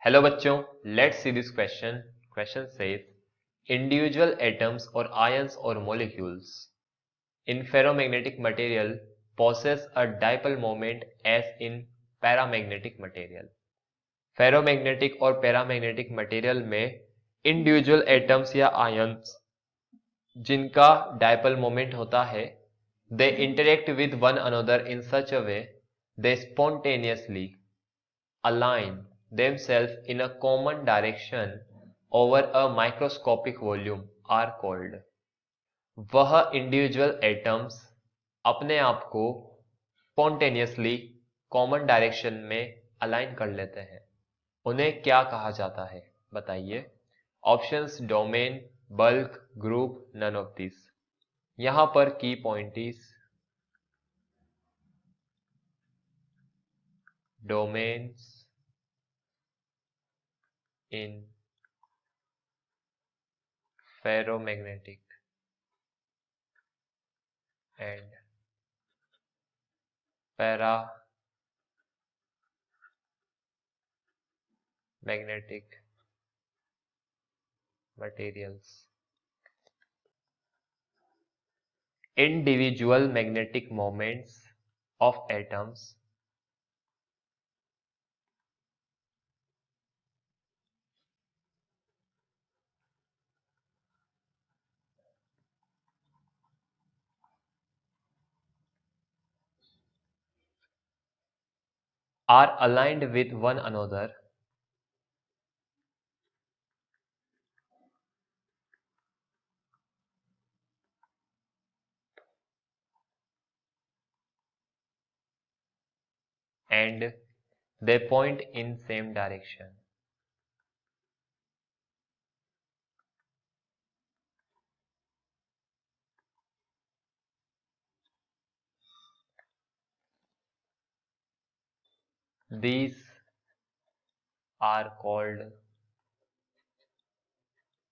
Hello बच्चों, let's see this question. Question says individual atoms और ions और molecules in ferromagnetic material possess a dipole moment as in paramagnetic material. Ferromagnetic और paramagnetic material में individual atoms या ions जिनका dipole moment होता है, they interact with one another in such a way they spontaneously align themselves in a common direction over a microscopic volume are called. वह individual atoms अपने आप को spontaneously common direction में align कर लेते हैं, उन्हें क्या कहा जाता है बताइए. Options domain, bulk, group, none of this. यहां पर key point is domains in ferromagnetic and paramagnetic materials. Individual magnetic moments of atoms are aligned with one another and they point in same direction. These are called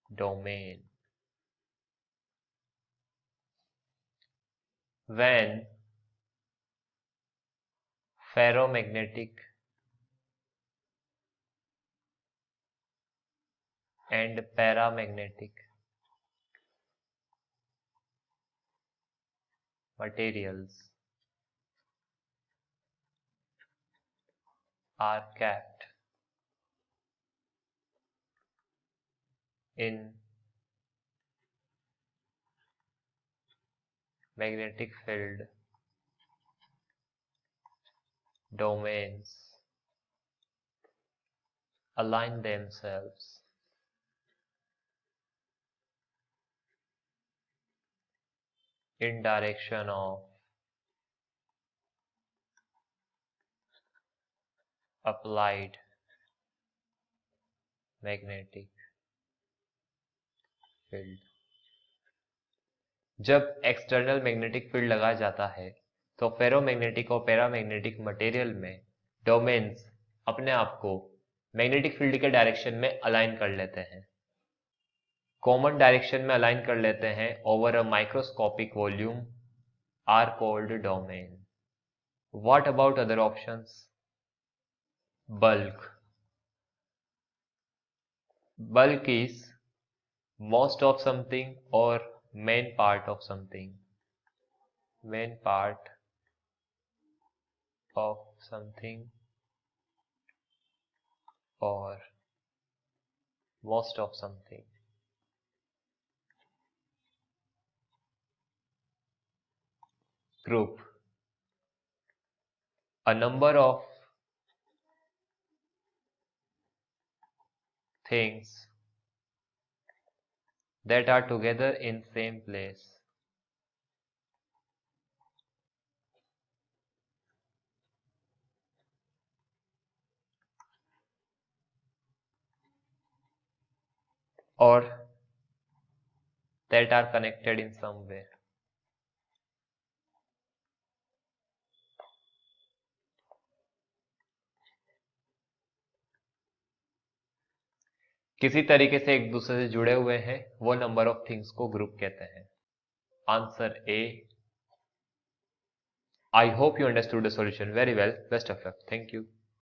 domain. When ferromagnetic and paramagnetic materials are kept in magnetic field domains align themselves in direction of applied magnetic field. जब external magnetic field लगाया जाता है तो ferromagnetic और paramagnetic material में domains अपने आप को मैग्नेटिक फील्ड के डायरेक्शन में अलाइन कर लेते हैं, कॉमन डायरेक्शन में अलाइन कर लेते हैं over a microscopic volume are called domain. What about other options? Bulk. Bulk is most of something or main part of something. Main part of something or most of something. Group. A number of things that are together in same place. Or that are connected in some way. किसी तरीके से एक दूसरे से जुड़े हुए हैं, वो नंबर ऑफ थिंग्स को ग्रुप कहते हैं. Answer A. I hope you understood the solution very well. Best of luck. Thank you.